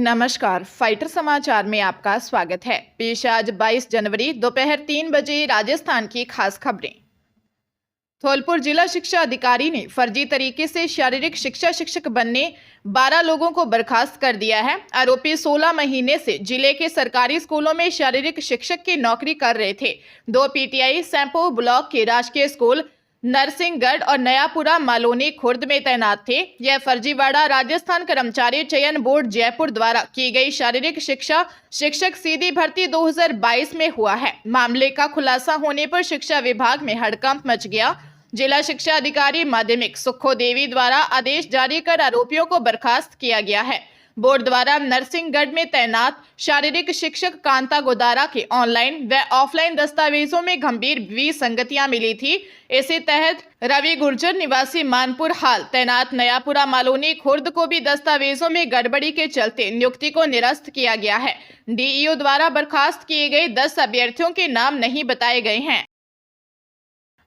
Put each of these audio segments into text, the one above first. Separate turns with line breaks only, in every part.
नमस्कार, फाइटर समाचार में आपका स्वागत है। पेश आज 22 जनवरी दोपहर 3 बजे राजस्थान की खास खबरें। धौलपुर जिला शिक्षा अधिकारी ने फर्जी तरीके से शारीरिक शिक्षा शिक्षक बनने 12 लोगों को बर्खास्त कर दिया है। आरोपी 16 महीने से जिले के सरकारी स्कूलों में शारीरिक शिक्षक की नौकरी कर रहे थे। 2 पीटीआई सैंपो ब्लॉक के राजकीय स्कूल नरसिंहगढ़ और नयापुरा मालोनी खुर्द में तैनात थे। यह फर्जीवाड़ा राजस्थान कर्मचारी चयन बोर्ड जयपुर द्वारा की गई शारीरिक शिक्षा शिक्षक सीधी भर्ती 2022 में हुआ है। मामले का खुलासा होने पर शिक्षा विभाग में हड़कंप मच गया। जिला शिक्षा अधिकारी माध्यमिक सुखो देवी द्वारा आदेश जारी कर आरोपियों को बर्खास्त किया गया है। बोर्ड द्वारा नरसिंहगढ़ में तैनात शारीरिक शिक्षक कांता गोदारा के ऑनलाइन व ऑफलाइन दस्तावेजों में गंभीर विसंगतियां मिली थी। इसी तहत रवि गुर्जर निवासी मानपुर हाल तैनात नयापुरा मालोनी खुर्द को भी दस्तावेजों में गड़बड़ी के चलते नियुक्ति को निरस्त किया गया है। डीईओ द्वारा बर्खास्त किए गए 10 अभ्यर्थियों के नाम नहीं बताए गए हैं।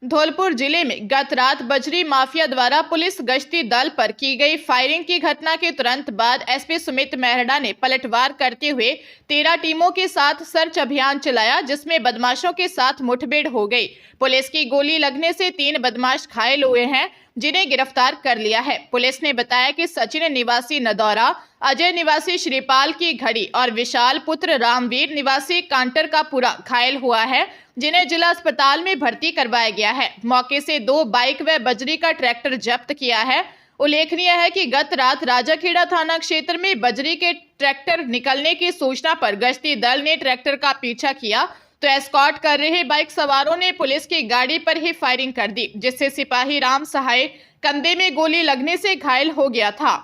धौलपुर जिले में गत रात बजरी माफिया द्वारा पुलिस गश्ती दल पर की गई फायरिंग की घटना के तुरंत बाद एसपी सुमित मेहरा ने पलटवार करते हुए 13 टीमों के साथ सर्च अभियान चलाया, जिसमें बदमाशों के साथ मुठभेड़ हो गई। पुलिस की गोली लगने से 3 बदमाश घायल हुए हैं, जिन्हें गिरफ्तार कर लिया है। पुलिस ने बताया कि सचिन निवासी नदौरा, अजय निवासी श्रीपाल की घड़ी और विशाल पुत्र रामवीर निवासी कांटर का पूरा घायल हुआ है, जिन्हें जिला अस्पताल में भर्ती करवाया गया है। मौके से 2 बाइक व बजरी का ट्रैक्टर जब्त किया है। उल्लेखनीय है कि गत रात राजाखेड़ा थाना क्षेत्र में बजरी के ट्रैक्टर निकलने की सूचना पर गश्ती दल ने ट्रैक्टर का पीछा किया तो एस्कॉर्ट कर रहे बाइक सवारों ने पुलिस की गाड़ी पर ही फायरिंग कर दी, जिससे सिपाही राम सहाय कंधे में गोली लगने से घायल हो गया था।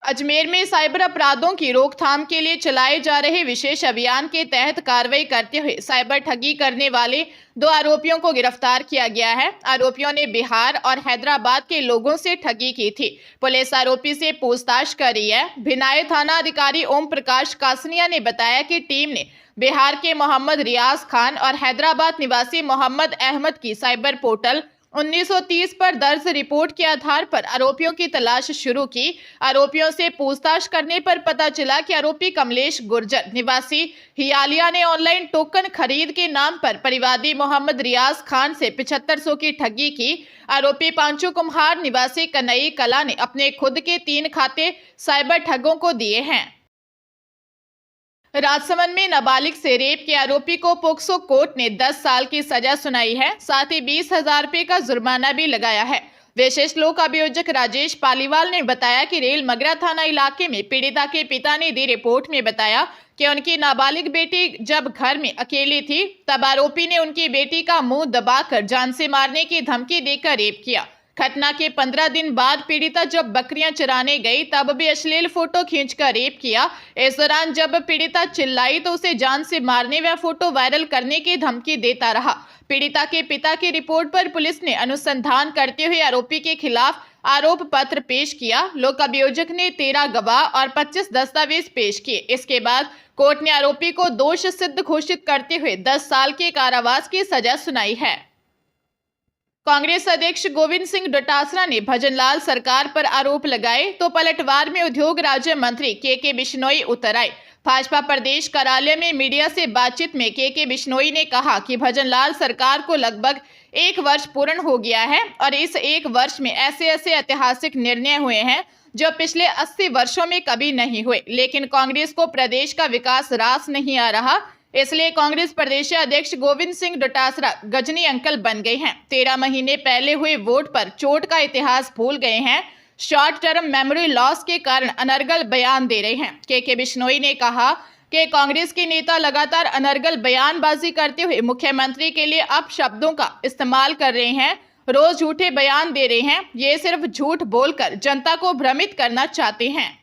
अजमेर में साइबर अपराधों की रोकथाम के लिए चलाए जा रहे विशेष अभियान के तहत कार्रवाई करते हुए साइबर ठगी करने वाले 2 आरोपियों को गिरफ्तार किया गया है। आरोपियों ने बिहार और हैदराबाद के लोगों से ठगी की थी। पुलिस आरोपी से पूछताछ कर रही है। भिनाई थाना अधिकारी ओम प्रकाश कासनिया ने बताया कि टीम ने बिहार के मोहम्मद रियाज खान और हैदराबाद निवासी मोहम्मद अहमद की साइबर पोर्टल 1930 पर दर्ज रिपोर्ट के आधार पर आरोपियों की तलाश शुरू की। आरोपियों से पूछताछ करने पर पता चला कि आरोपी कमलेश गुर्जर निवासी हियालिया ने ऑनलाइन टोकन खरीद के नाम पर परिवादी मोहम्मद रियाज खान से 7500 की ठगी की। आरोपी पांचू कुम्हार निवासी कन्नई कला ने अपने खुद के 3 खाते साइबर ठगों को दिए हैं। राजसमंद में नाबालिग से रेप के आरोपी को पोक्सो कोर्ट ने 10 साल की सजा सुनाई है, साथ ही 20,000 रुपए का जुर्माना भी लगाया है। विशेष लोक अभियोजक राजेश पालीवाल ने बताया कि रेल मगरा थाना इलाके में पीड़िता के पिता ने दी रिपोर्ट में बताया कि उनकी नाबालिग बेटी जब घर में अकेली थी तब आरोपी ने उनकी बेटी का मुंह दबाकर जान से मारने की धमकी देकर रेप किया। घटना के 15 दिन बाद पीड़िता जब बकरियां चराने गई तब भी अश्लील फोटो खींचकर रेप किया। इस दौरान जब पीड़िता चिल्लाई तो उसे जान से मारने व फोटो वायरल करने की धमकी देता रहा। पीड़िता के पिता की रिपोर्ट पर पुलिस ने अनुसंधान करते हुए आरोपी के खिलाफ आरोप पत्र पेश किया। लोक अभियोजक ने 13 गवाह और 25 दस्तावेज पेश किए। इसके बाद कोर्ट ने आरोपी को दोष सिद्ध घोषित करते हुए 10 साल के कारावास की सजा सुनाई है। कांग्रेस अध्यक्ष गोविंद सिंह डोटासरा ने भजनलाल सरकार पर आरोप लगाए तो पलटवार में उद्योग राज्य मंत्री के बिश्नोई उतर आए। भाजपा प्रदेश कार्यालय में मीडिया से बातचीत में के बिश्नोई ने कहा कि भजनलाल सरकार को लगभग 1 वर्ष पूर्ण हो गया है और इस 1 वर्ष में ऐसे ऐतिहासिक निर्णय हुए हैं जो पिछले 80 वर्षों में कभी नहीं हुए, लेकिन कांग्रेस को प्रदेश का विकास रास नहीं आ रहा, इसलिए कांग्रेस प्रदेश अध्यक्ष गोविंद सिंह डोटासरा गजनी अंकल बन गए हैं। 13 महीने पहले हुए वोट पर चोट का इतिहास भूल गए हैं। शॉर्ट टर्म मेमोरी लॉस के कारण अनर्गल बयान दे रहे हैं। के बिश्नोई ने कहा कि कांग्रेस के नेता लगातार अनर्गल बयानबाजी करते हुए मुख्यमंत्री के लिए अपशब्दों का इस्तेमाल कर रहे हैं, रोज झूठे बयान दे रहे हैं। ये सिर्फ झूठ बोलकर जनता को भ्रमित करना चाहते हैं।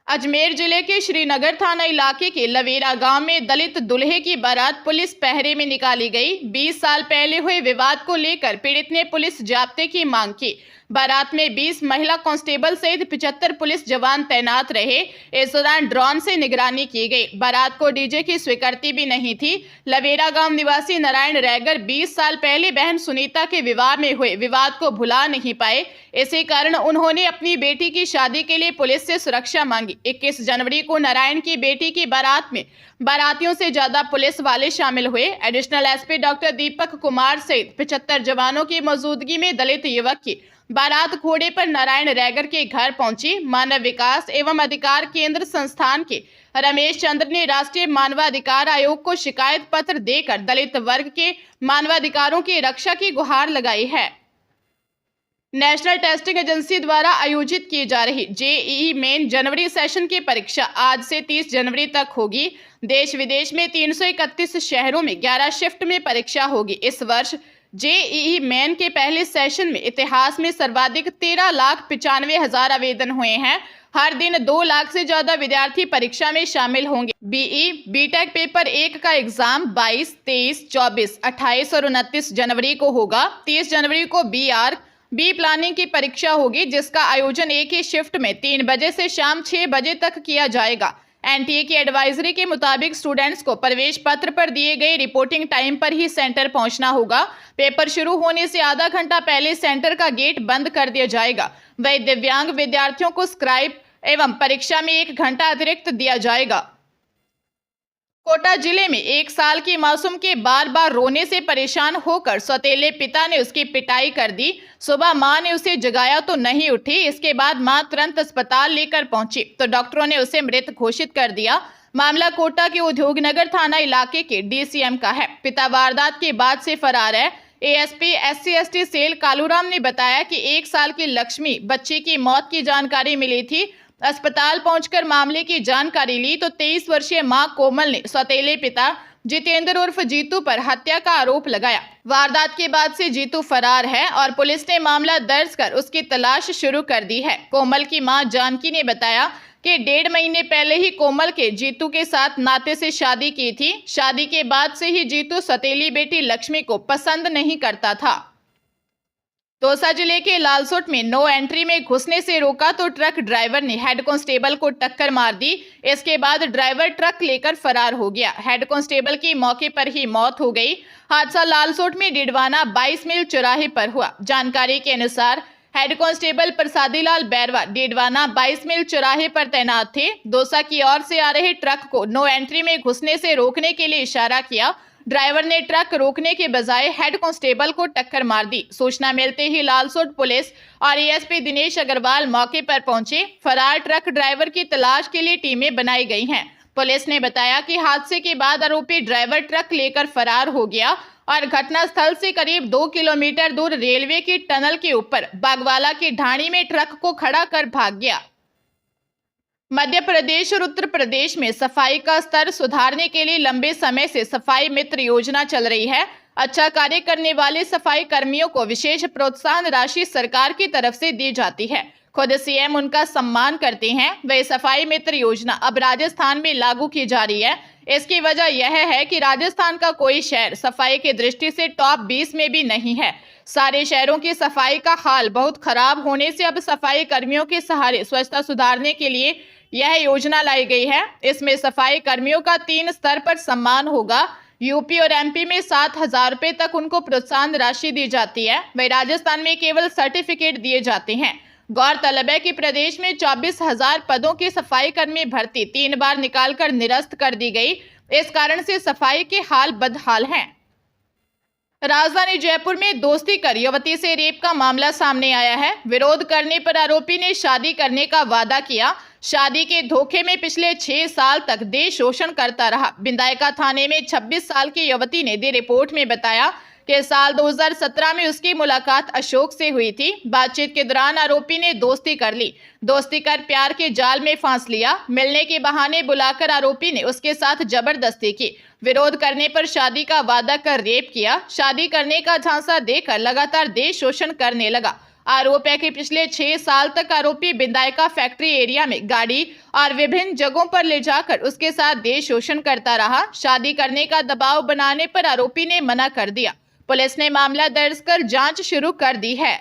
अजमेर जिले के श्रीनगर थाना इलाके के लवेरा गांव में दलित दूल्हे की बारात पुलिस पहरे में निकाली गई। 20 साल पहले हुए विवाद को लेकर पीड़ित ने पुलिस जाब्ते की मांग की। बारात में 20 महिला कांस्टेबल सहित 75 पुलिस जवान तैनात रहे। इस दौरान ड्रोन से निगरानी की गई। बारात को डीजे की स्वीकृति भी नहीं थी। लवेरा गांव निवासी नारायण रैगर 20 साल पहले बहन सुनीता के विवाह में हुए विवाद को भुला नहीं पाए। इसी कारण उन्होंने अपनी बेटी की शादी के लिए पुलिस से सुरक्षा मांगी। 21 जनवरी को नारायण की बेटी की बारात में बारातियों से ज्यादा पुलिस वाले शामिल हुए। Additional SP doctor Deepak Kumar सहित 75 जवानों की मौजूदगी में दलित युवक की बारात घोड़े पर नारायण रैगर के घर पहुंची। मानव विकास एवं अधिकार केंद्र संस्थान के रमेश चंद्र ने राष्ट्रीय मानवाधिकार आयोग को शिकायत पत्र देकर दलित वर्ग के मानवाधिकारों की रक्षा की गुहार लगाई है। नेशनल टेस्टिंग एजेंसी द्वारा आयोजित की जा रही जेईई मेन जनवरी सेशन की परीक्षा आज से 30 जनवरी तक होगी। देश विदेश में 331 शहरों में 11 शिफ्ट में परीक्षा होगी। इस वर्ष जेईई मेन के पहले सेशन में इतिहास में सर्वाधिक 13,95,000 आवेदन हुए हैं। हर दिन 2 लाख से ज्यादा विद्यार्थी परीक्षा में शामिल होंगे। बीई बीटेक पेपर 1 का एग्जाम 22, 23, 24, 28 और 29 जनवरी को होगा। 30 जनवरी को बी प्लानिंग की परीक्षा होगी, जिसका आयोजन एक ही शिफ्ट में 3 बजे से शाम 6 बजे तक किया जाएगा। एनटीए की एडवाइजरी के मुताबिक स्टूडेंट्स को प्रवेश पत्र पर दिए गए रिपोर्टिंग टाइम पर ही सेंटर पहुंचना होगा। पेपर शुरू होने से आधा घंटा पहले सेंटर का गेट बंद कर दिया जाएगा। वही दिव्यांग विद्यार्थियों को स्क्राइब एवं परीक्षा में 1 घंटा अतिरिक्त दिया जाएगा। कोटा जिले में 1 साल की मासूम के बार बार रोने से परेशान होकर सौतेले पिता ने उसकी पिटाई कर दी। सुबह मां ने उसे जगाया तो नहीं उठी। इसके बाद मां तुरंत अस्पताल लेकर पहुंची तो डॉक्टरों ने उसे मृत घोषित कर दिया। मामला कोटा के उद्योगनगर थाना इलाके के डीसीएम का है। पिता वारदात के बाद से फरार है। एएसपी SC/ST सेल कालूराम ने बताया कि 1 साल की लक्ष्मी बच्ची की मौत की जानकारी मिली थी। अस्पताल पहुंचकर मामले की जानकारी ली तो 23 वर्षीय मां कोमल ने सौतेले पिता जितेंद्र उर्फ जीतू पर हत्या का आरोप लगाया। वारदात के बाद से जीतू फरार है और पुलिस ने मामला दर्ज कर उसकी तलाश शुरू कर दी है। कोमल की मां जानकी ने बताया कि 1.5 महीने पहले ही कोमल के जीतू के साथ नाते से शादी की थी। शादी के बाद से ही जीतू सौतेली बेटी लक्ष्मी को पसंद नहीं करता था। दौसा जिले के लालसोट में नो एंट्री में घुसने से रोका तो ट्रक ड्राइवर ने हेड कांस्टेबल को टक्कर मार दी। इसके बाद ड्राइवर ट्रक लेकर फरार हो गया। हेड कांस्टेबल की मौके पर ही मौत हो गई। हादसा लालसोट में डिडवाना 22 मील चौराहे पर हुआ। जानकारी के अनुसार हेड कांस्टेबल प्रसादीलाल बैरवा डिडवाना 22 मील चौराहे पर तैनात थे। दौसा की ओर से आ रहे ट्रक को नो एंट्री में घुसने से रोकने के लिए इशारा किया। ड्राइवर ने ट्रक रोकने के बजाय हेड कांस्टेबल को टक्कर मार दी। सूचना मिलते ही लालसोट पुलिस और एएसपी दिनेश अग्रवाल मौके पर पहुंचे। फरार ट्रक ड्राइवर की तलाश के लिए टीमें बनाई गई हैं। पुलिस ने बताया कि हादसे के बाद आरोपी ड्राइवर ट्रक लेकर फरार हो गया और घटनास्थल से करीब 2 किलोमीटर दूर रेलवे की टनल के ऊपर बागवाला की ढाणी में ट्रक को खड़ा कर भाग गया। मध्य प्रदेश और उत्तर प्रदेश में सफाई का स्तर सुधारने के लिए लंबे समय से सफाई मित्र योजना चल रही है। अच्छा कार्य करने वाले सफाई कर्मियों को विशेष प्रोत्साहन राशि सरकार की तरफ से दी जाती है। खुद सीएम उनका सम्मान करते हैं। वह सफाई मित्र योजना अब राजस्थान में लागू की जा रही है। इसकी वजह यह है कि राजस्थान का कोई शहर सफाई की दृष्टि से टॉप 20 में भी नहीं है। सारे शहरों की सफाई का हाल बहुत खराब होने से अब सफाई कर्मियों के सहारे स्वच्छता सुधारने के लिए यह योजना लाई गई है। इसमें सफाई कर्मियों का 3 स्तर पर सम्मान होगा। यूपी और एमपी में 7,000 रुपए तक उनको प्रोत्साहन राशि दी जाती है। वही राजस्थान में केवल सर्टिफिकेट दिए जाते हैं। गौरतलब है कि प्रदेश में 24,000 पदों की सफाई कर्मी भर्ती 3 बार निकालकर निरस्त कर दी गई। इस कारण से सफाई के हाल बदहाल हैं। राजधानी जयपुर में दोस्ती कर युवती से रेप का मामला सामने आया है। विरोध करने पर आरोपी ने शादी करने का वादा किया। शादी के धोखे में पिछले 6 साल तक देह शोषण करता रहा। बिंदायका थाने में 26 साल की युवती ने दी रिपोर्ट में बताया कि साल 2017 में उसकी मुलाकात अशोक से हुई थी। बातचीत के दौरान आरोपी ने दोस्ती कर ली। दोस्ती कर प्यार के जाल में फांस लिया। मिलने के बहाने बुलाकर आरोपी ने उसके साथ जबरदस्ती की। विरोध करने पर शादी का वादा कर रेप किया। शादी करने का झांसा देकर लगातार देह शोषण करने लगा। आरोप है कि पिछले 6 साल तक आरोपी बिंदायका फैक्ट्री एरिया में गाड़ी और विभिन्न जगहों पर ले जाकर उसके साथ देह शोषण करता रहा। शादी करने का दबाव बनाने पर आरोपी ने मना कर दिया। पुलिस ने मामला दर्ज कर जांच शुरू कर दी है।